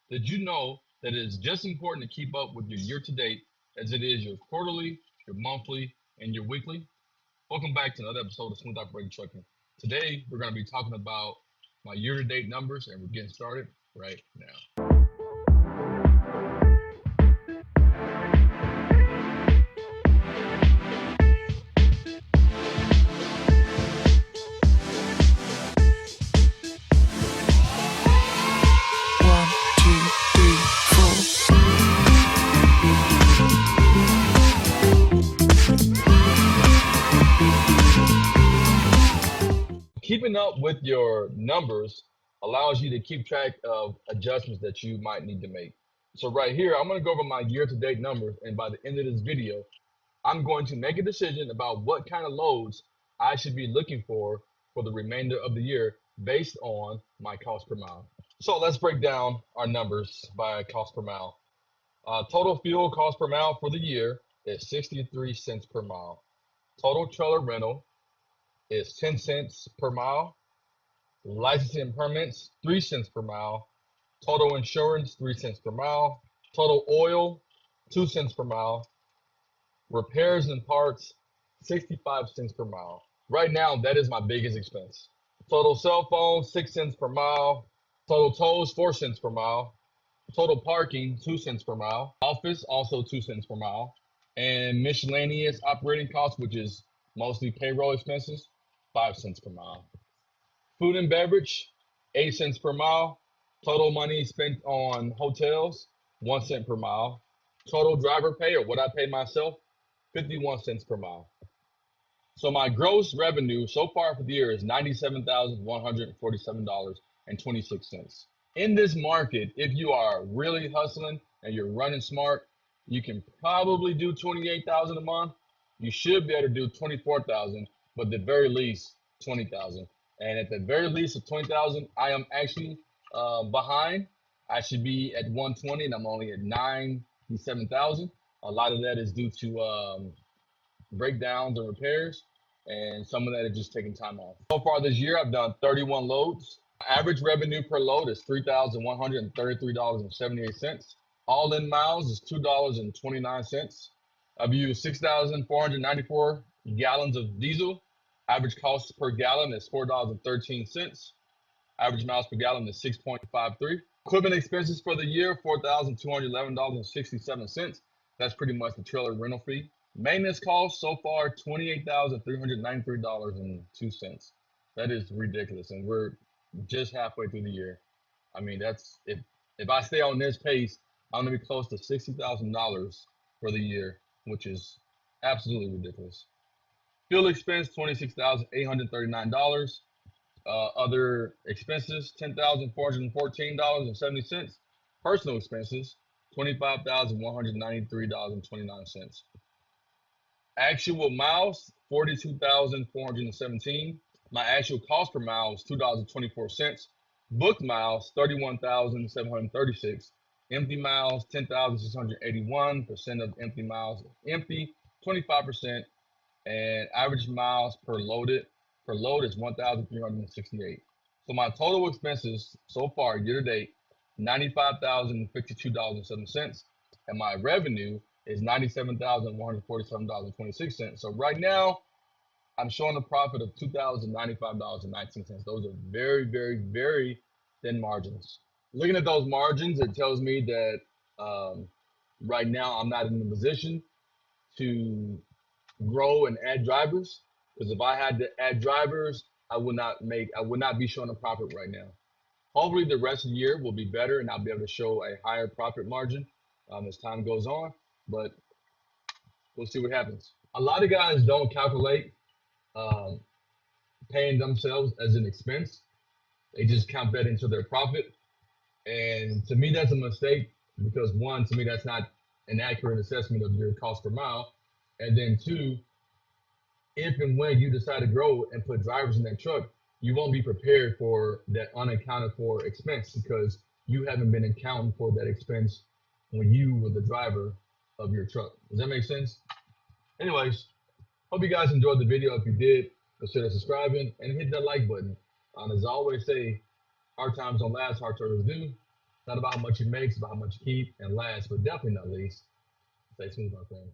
Did you know that it is just important to keep up with your year to date as it is your quarterly, your monthly, and your weekly? Welcome back to another episode of Smooth Operating Trucking. Today, we're going to be talking about my year to date numbers, and we're getting started right now. One, two, three, four. Keeping up with your numbers allows you to keep track of adjustments that you might need to make. So right here, I'm going to go over my year to date numbers, and by the end of this video, I'm going to make a decision about what kind of loads I should be looking for the remainder of the year based on my cost per mile. So let's break down our numbers by cost per mile. Total fuel cost per mile for the year is 63 cents per mile. Total trailer rental is 10 cents per mile. Licensing and permits, 3 cents per mile. Total insurance, 3 cents per mile. Total oil, 2 cents per mile. Repairs and parts, 65 cents per mile. Right now, that is my biggest expense. Total cell phone, 6 cents per mile. Total tolls, 4 cents per mile. Total parking, 2 cents per mile. Office, also 2 cents per mile. And miscellaneous operating costs, which is mostly payroll expenses, 5 cents per mile. Food and beverage, 8 cents per mile. Total money spent on hotels, 1 cent per mile. Total driver pay, or what I pay myself, 51 cents per mile. So my gross revenue so far for the year is $97,147.26. In this market, if you are really hustling and you're running smart, you can probably do 28,000 a month. You should be able to do 24,000, but at the very least 20,000. And at the very least of 20,000, I am actually behind. I should be at 120, and I'm only at 97,000. A lot of that is due to breakdowns and repairs, and some of that is just taking time off. So far this year, I've done 31 loads. Average revenue per load is $3,133.78. All in miles is $2.29. I've used 6,494 gallons of diesel. Average cost per gallon is $4.13. Average miles per gallon is 6.53. Equipment expenses for the year, $4,211.67. That's pretty much the trailer rental fee. Maintenance costs so far, $28,393.02. That is ridiculous, and we're just halfway through the year. I mean, that's if I stay on this pace, I'm gonna be close to $60,000 for the year, which is absolutely ridiculous. Fuel expense, $26,839. Other expenses, $10,414.70. Personal expenses, $25,193.29. Actual miles, 42,417. My actual cost per mile is $2.24. Booked miles, 31,736. Empty miles, 10,681. Percent of empty miles empty, 25%. And average miles per load is 1,368. So my total expenses so far year to date, $95,052.07, and my revenue is $97,147.26. So right now, I'm showing a profit of $2,095.19. Those are very, very, very thin margins. Looking at those margins, it tells me that right now I'm not in a position to grow and add drivers, because if I had to add drivers, I would not be showing a profit right now. Hopefully the rest of the year will be better and I'll be able to show a higher profit margin as time goes on, but we'll see what happens. A lot of guys don't calculate um, paying themselves as an expense. They just count that into their profit. And to me, that's a mistake, because one, to me, that's not an accurate assessment of your cost per mile. And then two, if and when you decide to grow and put drivers in that truck, you won't be prepared for that unaccounted for expense, because you haven't been accounting for that expense when you were the driver of your truck. Does that make sense? Anyways, hope you guys enjoyed the video. If you did, consider subscribing and hit that like button. As I always say, hard times don't last, hard turtles do. Not about how much you make, it's about how much you keep. And last but definitely not least, stay smooth, my friends.